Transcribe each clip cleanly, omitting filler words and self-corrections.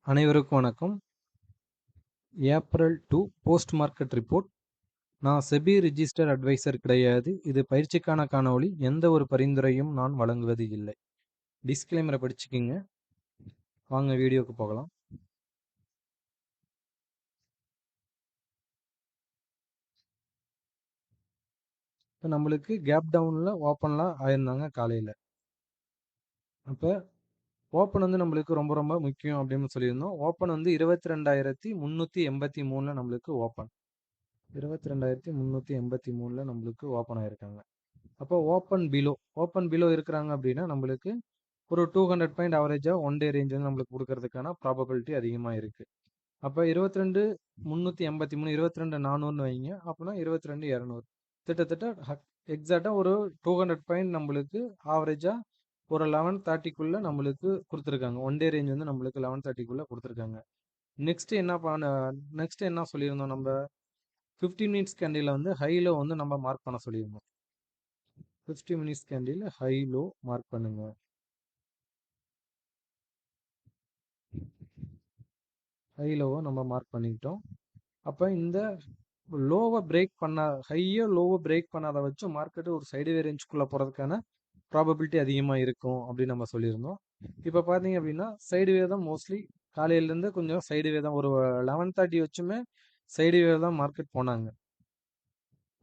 அனைவருக்கும் வணக்கம். April 2 post market report. நான் செபி ரிஜிஸ்டர் அட்வைசர் கிடையாது. இது பயிற்சிக்கான காணொளி. எந்த ஒரு பரிந்துரையும் நான் வழங்குவது இல்லை. டிஸ்க்ளைமரை படிச்சுக்கிங்க. வாங்க வீடியோக்கு போகலாம். இப்போ நம்மளுக்கு கேப் டவுனில் ஓப்பன்லாம் ஆயிருந்தாங்க காலையில். அப்போ ஓப்பன் வந்து நம்மளுக்கு ரொம்ப ரொம்ப முக்கியம் அப்படின்னு சொல்லியிருந்தோம். ஓப்பன் வந்து 22,383 நம்மளுக்கு ஓப்பன். 22,383 நம்மளுக்கு ஓப்பன் ஆயிருக்காங்க. அப்போ ஓப்பன் பிலோ இருக்கிறாங்க அப்படின்னா நம்மளுக்கு ஒரு 200 பாயிண்ட் ஆவரேஜாக ஒன் டே ரேஞ்ச் வந்து நம்மளுக்கு கொடுக்கறதுக்கான ப்ராபபிலிட்டி அதிகமாக இருக்குது. அப்போ 22,383 22,400 வைங்க. அப்படின்னா 22,200 கிட்டத்தட்ட எக்ஸாக்டாக ஒரு 200 பாயிண்ட் நம்மளுக்கு ஆவரேஜாக ஒரு 11:30க்குள்ளே நம்மளுக்கு கொடுத்துருக்காங்க. ஒன் டே ரேஞ்ச் வந்து நம்மளுக்கு 11:30க்குள்ளே கொடுத்துருக்காங்க. நெக்ஸ்ட் என்ன சொல்லியிருந்தோம், நம்ம 15 மினிட்ஸ் கேண்டில் வந்து ஹைலோ வந்து நம்ம மார்க் பண்ண சொல்லியிருந்தோம். 50 மினிட்ஸ் கேண்டில் ஹைலோ மார்க் பண்ணுங்க. ஹைலோவை நம்ம மார்க் பண்ணிக்கிட்டோம். அப்போ இந்த லோவை பிரேக் பண்ணாத வச்சு மார்க்கெட்டு ஒரு சைடுவே ரேஞ்சுக்குள்ளே போகிறதுக்கான ப்ராபபிலிட்டி அதிகமாக இருக்கும் அப்படின்னு நம்ம சொல்லியிருந்தோம். இப்போ பார்த்தீங்க அப்படின்னா சைடுவே தான் மோஸ்ட்லி காலையிலேருந்து கொஞ்சம் சைடுவே தான். ஒரு 11:30 வச்சுமே சைடுவே தான் மார்க்கெட் போனாங்க.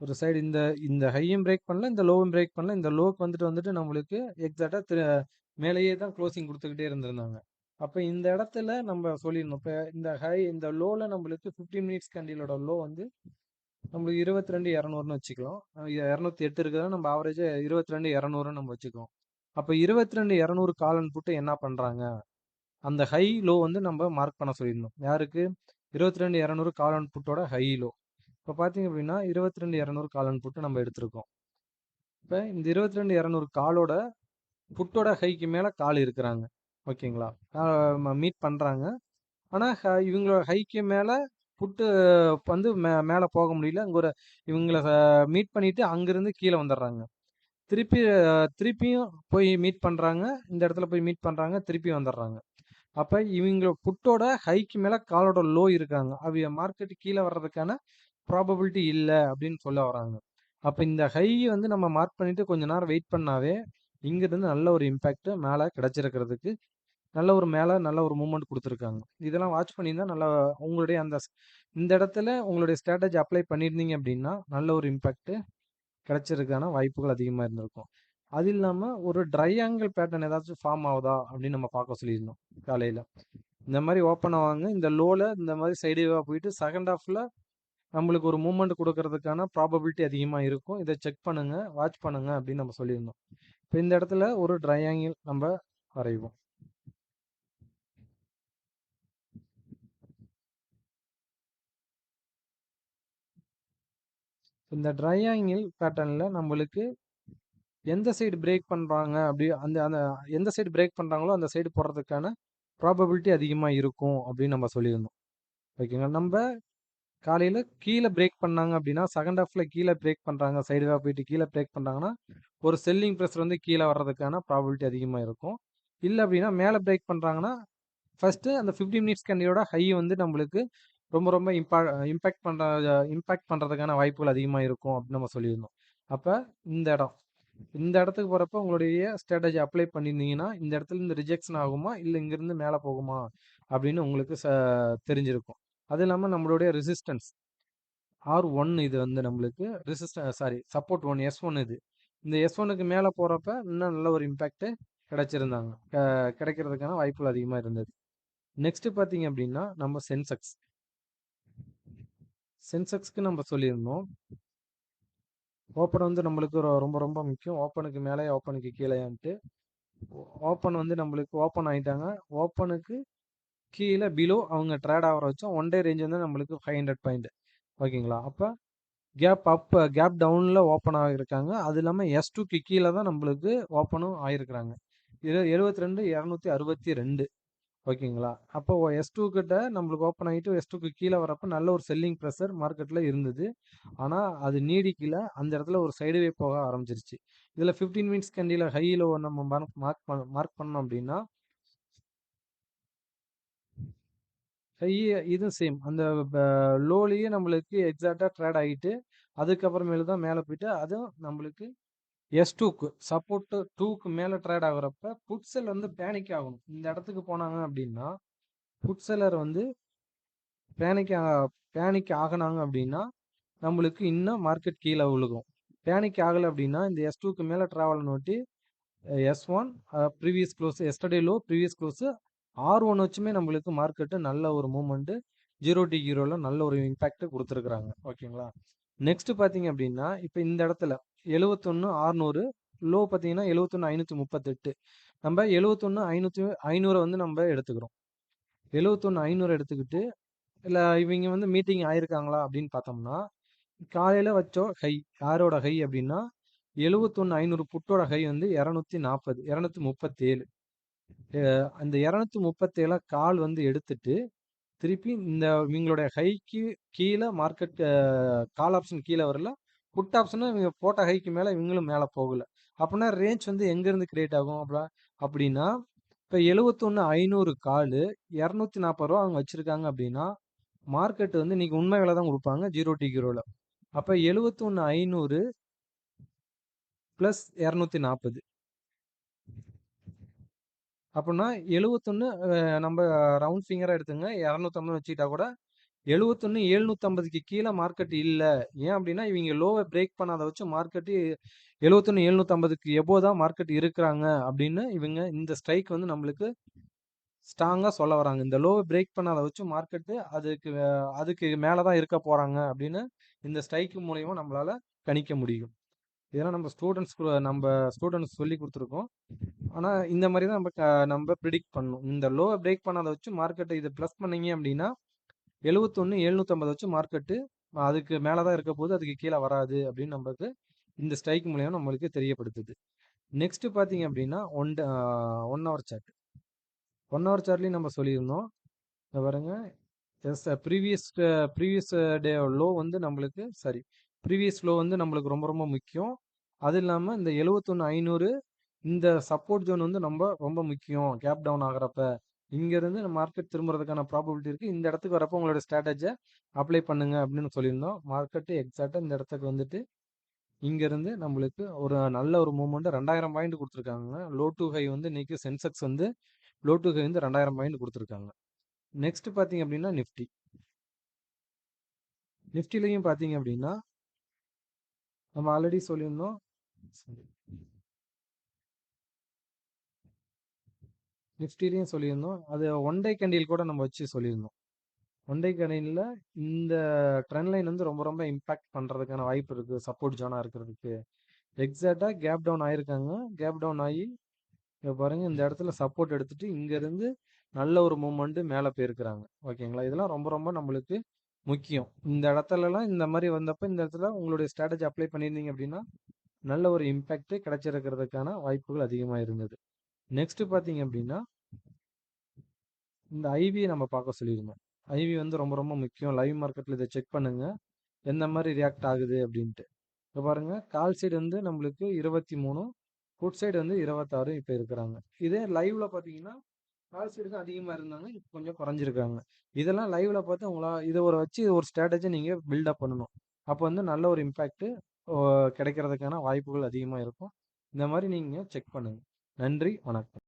ஒரு சைடு இந்த இந்த ஹையும் பிரேக் பண்ணல, இந்த லோவும் பிரேக் பண்ணல. இந்த லோக்கு வந்துட்டு நம்மளுக்கு எக்ஸாக்டாக மேலேயே தான் க்ளோசிங் கொடுத்துக்கிட்டே இருந்திருந்தாங்க. அப்போ இந்த இடத்துல நம்ம சொல்லிடணும், இப்போ இந்த லோவில் நம்மளுக்கு 15 மினிட்ஸ் கேண்டிலோட லோ வந்து நம்மளுக்கு 22,200ன்னு வச்சுக்கலாம். 208 இருக்குதுன்னா நம்ம ஆவரேஜாக 22,200 நம்ம வச்சுக்கலாம். அப்போ 22,200 கால் அண்ட் புட்டு என்ன பண்ணுறாங்க, அந்த ஹை லோ வந்து நம்ம மார்க் பண்ண சொல்லிடணும். யாருக்கு? 22,200 கால் அண்ட் புட்டோட ஹை லோ. இப்போ பார்த்தீங்க அப்படின்னா 22,200 கால் அண்ட் புட்டு நம்ம எடுத்திருக்கோம். இப்போ இந்த 22,200 காலோட புட்டோட ஹைக்கு மேலே கால் இருக்கிறாங்க. ஓகேங்களா? மீட் பண்ணுறாங்க. ஆனால் இவங்களோட ஹைக்கு மேலே புட்டு வந்து மேலே போக முடியல. இங்கே ஒரு இவங்கள மீட் பண்ணிட்டு அங்கிருந்து கீழே வந்துடுறாங்க. திருப்பியும் போய் மீட் பண்ணுறாங்க. இந்த இடத்துல போய் மீட் பண்ணுறாங்க, திருப்பி வந்துடுறாங்க. அப்போ இவங்க புட்டோட ஹைக்கு மேலே காலோட லோ இருக்காங்க. அவங்க மார்க்கெட்டு கீழே வர்றதுக்கான ப்ராபபிலிட்டி இல்லை அப்படின்னு சொல்ல வராங்க. அப்போ இந்த ஹை வந்து நம்ம மார்க் பண்ணிட்டு கொஞ்ச நேரம் வெயிட் பண்ணாவே இங்கிருந்து நல்ல ஒரு இம்பேக்ட் மேலே கிடைச்சிருக்கிறதுக்கு நல்ல ஒரு மூமெண்ட் கொடுத்துருக்காங்க. இதெல்லாம் வாட்ச் பண்ணியிருந்தா நல்லா உங்களுடைய இந்த இடத்துல உங்களுடைய ஸ்ட்ராட்டஜி அப்ளை பண்ணியிருந்தீங்க அப்படின்னா நல்ல ஒரு இம்பேக்ட் கிடைச்சிருக்கான வாய்ப்புகள் அதிகமாக இருந்திருக்கும். அது இல்லாமல் ஒரு ட்ரையாங்கிள் பேட்டர்ன் ஏதாச்சும் ஃபார்ம் ஆகுதா அப்படின்னு நம்ம பார்க்க சொல்லியிருந்தோம் காலையில். இந்த மாதிரி ஓப்பன் ஆவாங்க, இந்த லோவில் இந்த மாதிரி சைடுவாக போயிட்டு செகண்ட் ஹாஃபில் நம்மளுக்கு ஒரு மூமெண்ட் கொடுக்கறதுக்கான ப்ராபபிலிட்டி அதிகமாக இருக்கும். இதை செக் பண்ணுங்க, வாட்ச் பண்ணுங்க அப்படின்னு நம்ம சொல்லியிருந்தோம். இப்போ இந்த இடத்துல ஒரு ட்ரையாங்கிள் நம்ம வரைவோம். இந்த ட்ரையாங்கிள் பேட்டர்னில் நம்மளுக்கு எந்த சைடு பிரேக் பண்ணுறாங்க அப்படி அந்த அந்த எந்த சைடு பிரேக் பண்ணுறாங்களோ அந்த சைடு போடுறதுக்கான ப்ராபபிலிட்டி அதிகமாக இருக்கும் அப்படின்னு நம்ம சொல்லியிருந்தோம். ஓகேங்களா? நம்ம காலையில் கீழே பிரேக் பண்ணாங்க அப்படின்னா செகண்ட் ஹாஃபில் கீழே பிரேக் பண்ணுறாங்க, சைடுவாக போயிட்டு கீழே பிரேக் பண்ணுறாங்கன்னா ஒரு செல்லிங் ப்ரெஷர் வந்து கீழே வர்றதுக்கான ப்ராபபிலிட்டி அதிகமாக இருக்கும். இல்லை அப்படின்னா மேலே பிரேக் பண்ணுறாங்கன்னா ஃபஸ்ட்டு அந்த 15 மினிட்ஸ் கேண்டிலோட ஹை வந்து நம்மளுக்கு ரொம்ப ரொம்ப இம்பேக்ட் பண்ணுறதுக்கான வாய்ப்புகள் அதிகமாக இருக்கும் அப்படின்னு நம்ம சொல்லியிருந்தோம். அப்போ இந்த இடத்துக்கு போகிறப்ப உங்களுடைய ஸ்ட்ராட்டஜி அப்ளை பண்ணியிருந்தீங்கன்னா இந்த இடத்துல இந்த ரிஜெக்ஷன் ஆகுமா இல்லை இங்கேருந்து மேலே போகுமா அப்படின்னு உங்களுக்கு தெரிஞ்சிருக்கும். அது இல்லாமல் நம்மளுடைய ரெசிஸ்டன்ஸ் R1 இது வந்து நம்மளுக்கு சப்போர்ட் 1 S1 இது. இந்த S1க்கு மேலே போகிறப்ப இன்னும் நல்ல ஒரு இம்பேக்ட் கிடைக்கிறதுக்கான வாய்ப்புகள் அதிகமாக இருந்தது. நெக்ஸ்ட் பார்த்தீங்க அப்படின்னா நம்ம சென்செக்ஸ்க்கு நம்ம சொல்லியிருந்தோம், ஓப்பன் வந்து நம்மளுக்கு ரொம்ப ரொம்ப முக்கியம். ஓப்பனுக்கு மேலே ஓப்பனுக்கு கீழேன்ட்டு ஓப்பன் வந்து நம்மளுக்கு ஓப்பன் ஆகிட்டாங்க. ஓப்பனுக்கு கீழே பிலோ அவங்க ட்ரேட் ஆகிற வச்சோம். ஒன் டே ரேஞ்ச் வந்து நம்மளுக்கு 500 பாயிண்ட். ஓகேங்களா? அப்போ கேப் டவுனில் ஓப்பன் ஆகியிருக்காங்க. அது இல்லாமல் S2க்கு கீழே தான் நம்மளுக்கு ஓப்பனும் ஆகிருக்கிறாங்க. 72,262. ஓகேங்களா? அப்போ S2 கிட்ட நம்மளுக்கு ஓப்பன் ஆகிட்டு S2க்கு கீழே வரப்போ நல்ல ஒரு செல்லிங் ப்ரெஷர் மார்க்கெட்டில் இருந்தது. ஆனால் அது நீடிக்கல. அந்த இடத்துல ஒரு சைடுவே போக ஆரம்பிச்சிருச்சு. இதில் 15 மினிட்ஸ் கேண்டில் ஹையில் நம்ம மார்க் பண்ணோம் அப்படின்னா ஹை இதுவும் சேம். அந்த லோலயே நம்மளுக்கு எக்ஸாக்ட்டா ட்ரேட் ஆகிட்டு அதுக்கப்புறமேலு தான் மேலே போயிட்டு அதுவும் நம்மளுக்கு S2க்கு சப்போர்ட் 2க்கு மேலே ட்ரேட் ஆகுறப்ப புட் செல் வந்து பேனிக் ஆகணும். இந்த இடத்துக்கு போனாங்க அப்படின்னா புட் செல்லர் வந்து பேனிக் பேனிக் ஆகுனாங்க அப்படின்னா நம்மளுக்கு இன்னும் மார்க்கெட் கீழே விழுகும். பேனிக் ஆகலை அப்படின்னா இந்த S2க்கு மேலே travel naughty S1 previous close yesterday low previous close R1 வச்சுமே நம்மளுக்கு மார்க்கெட்டு நல்ல ஒரு மூமெண்ட்டு 0T ஹீரோவில் நல்ல ஒரு இம்பேக்ட் கொடுத்துருக்குறாங்க. ஓகேங்களா? நெக்ஸ்ட் பார்த்தீங்க அப்படின்னா இப்போ இந்த இடத்துல 71,600 லோ பார்த்தீங்கன்னா 71,538 நம்ம 71,500 வந்து நம்ம எடுத்துக்கிறோம். 71,500 எடுத்துக்கிட்டு இல்லை இவங்க வந்து மீட்டிங் ஆயிருக்காங்களா அப்படின்னு பார்த்தோம்னா காலையில் வச்சோம் ஹை யாரோட ஹை அப்படின்னா 71,500 புட்டோட ஹை வந்து 240 237 அந்த 237 கால் வந்து எடுத்துட்டு திருப்பி இந்த இவங்களுடைய ஹைக்கு கீழே மார்க்கெட் கால் ஆப்ஷன் கீழே வரல புட் ஆப்ஷனும் இவங்க போட்ட ஹைக்கு மேலே இவங்களும் மேலே போகல. அப்படின்னா ரேஞ்ச் வந்து எங்கேருந்து கிரியேட் ஆகும் அப்படின்னா இப்போ 71,500 கால் 240 ரூபா அவங்க வச்சிருக்காங்க அப்படின்னா மார்க்கெட் வந்து இன்னைக்கு உண்மை விலை தான் கொடுப்பாங்க 0T ஹீரோவில். அப்போ 71,500 ப்ளஸ் 240 அப்படின்னா 71 நம்ம ரவுண்ட் ஃபிங்கராக எடுத்துங்க 250 வச்சுக்கிட்டா கூட 71,750க்கு கீழே மார்க்கெட் இல்லை. ஏன் அப்படின்னா இவங்க லோவை பிரேக் பண்ணாத வச்சு மார்க்கெட்டு 71,750க்கு எபோ தான் மார்க்கெட் இருக்கிறாங்க அப்படின்னு இவங்க இந்த ஸ்ட்ரைக் வந்து நம்மளுக்கு ஸ்ட்ராங்காக சொல்ல வராங்க. இந்த லோவை பிரேக் பண்ணாத வச்சு மார்க்கெட்டு அதுக்கு மேலே தான் இருக்க போகிறாங்க அப்படின்னு இந்த ஸ்ட்ரைக்கு மூலயமா நம்மளால் கணிக்க முடியும். இதெல்லாம் நம்ம ஸ்டூடெண்ட்ஸ் சொல்லி கொடுத்துருக்கோம். ஆனால் இந்த மாதிரி தான் நம்ம ப்ரிடிக்ட் பண்ணணும். இந்த லோவை பிரேக் பண்ணாத வச்சு மார்க்கெட்டை இதை ப்ளஸ் பண்ணீங்க அப்படின்னா 71,750 வச்சு மார்க்கெட்டு அதுக்கு மேலே தான் இருக்க போது அதுக்கு கீழே வராது அப்படின்னு நம்மளுக்கு இந்த ஸ்ட்ரைக் மூலியம் நம்மளுக்கு தெரியப்படுத்துது. நெக்ஸ்ட் பார்த்தீங்க அப்படின்னா ஒன் ஹவர் சார்ட். 1 ஹவர் சார்ட்லேயும் நம்ம சொல்லியிருந்தோம். பாருங்க ப்ரீவியஸ் டே லோ வந்து நம்மளுக்கு ப்ரீவியஸ் லோ வந்து நம்மளுக்கு ரொம்ப ரொம்ப முக்கியம். அது இல்லாமல் இந்த 71,500 இந்த சப்போர்ட் ஜோன் வந்து ரொம்ப முக்கியம். கேப் டவுன் ஆகிறப்ப இங்கேருந்து மார்க்கெட் திரும்புறதுக்கான ப்ராபபிலிட்டி இருக்குது. இந்த இடத்துக்கு வரப்போ உங்களோட ஸ்ட்ராட்டஜியை அப்ளை பண்ணுங்க அப்படின்னு சொல்லியிருந்தோம். மார்க்கெட்டு எக்ஸாக்டாக இந்த இடத்துக்கு வந்துட்டு இங்கேருந்து நம்மளுக்கு ஒரு நல்ல ஒரு மூவ்மெண்ட்டு 2,000 பாயிண்ட் கொடுத்துருக்காங்க. லோ டு ஹை வந்து இன்னைக்கு சென்செக்ஸ் வந்து லோ டு ஹை வந்து 2,000 பாயிண்ட் கொடுத்துருக்காங்க. நெக்ஸ்ட் பார்த்தீங்க அப்படின்னா நிஃப்டிலையும் பார்த்தீங்க அப்படின்னா நம்ம ஆல்ரெடி சொல்லியிருந்தோம். நிஃப்டிலையும் சொல்லியிருந்தோம். அது ஒன் டே கேண்டில் கூட நம்ம வச்சு சொல்லியிருந்தோம். ஒன் டே கேண்டிலில் இந்த ட்ரெண்ட் லைன் வந்து ரொம்ப ரொம்ப இம்பாக்ட் பண்ணுறதுக்கான வாய்ப்பு இருக்குது. சப்போர்ட் ஜோனாக இருக்கிறதுக்கு எக்ஸாக்டாக கேப் டவுன் ஆகிருக்காங்க. கேப் டவுன் ஆகி இப்போ பாருங்கள் இந்த இடத்துல சப்போர்ட் எடுத்துகிட்டு இங்கேருந்து நல்ல ஒரு மூமெண்ட்டு மேலே போயிருக்கிறாங்க. ஓகேங்களா? இதெல்லாம் ரொம்ப ரொம்ப நம்மளுக்கு முக்கியம். இந்த இடத்துலலாம் இந்த மாதிரி வந்தப்போ இந்த இடத்துல உங்களுடைய ஸ்ட்ராட்டஜி அப்ளை பண்ணியிருந்தீங்க அப்படின்னா நல்ல ஒரு இம்பேக்ட் கிடைச்சிருக்கிறதுக்கான வாய்ப்புகள் அதிகமாக இருந்தது. நெக்ஸ்ட் பார்த்தீங்க அப்படின்னா இந்த ஐவியை நம்ம பார்க்க சொல்லியிருந்தோம். ஐவி வந்து ரொம்ப ரொம்ப முக்கியம். லைவ் மார்க்கெட்டில் இதை செக் பண்ணுங்க எந்த மாதிரி ரியாக்ட் ஆகுது அப்படின்ட்டு. இப்போ பாருங்க கால் சைடு வந்து நம்மளுக்கு 23, புட் சைடு வந்து 26 இப்போ இருக்கிறாங்க. இதே லைவ்ல பார்த்தீங்கன்னா கால் சைடு அதிகமாக இருந்தாங்க, இப்போ கொஞ்சம் குறைஞ்சிருக்காங்க. இதெல்லாம் லைவ்ல பார்த்து இதை வச்சு ஒரு ஸ்ட்ராட்டஜி நீங்கள் பில்டப் பண்ணணும். அப்போ வந்து நல்ல ஒரு இம்பேக்ட் கிடைக்கிறதுக்கான வாய்ப்புகள் அதிகமாக இருக்கும். இந்த மாதிரி நீங்கள் செக் பண்ணுங்க. நன்றி, வணக்கம்.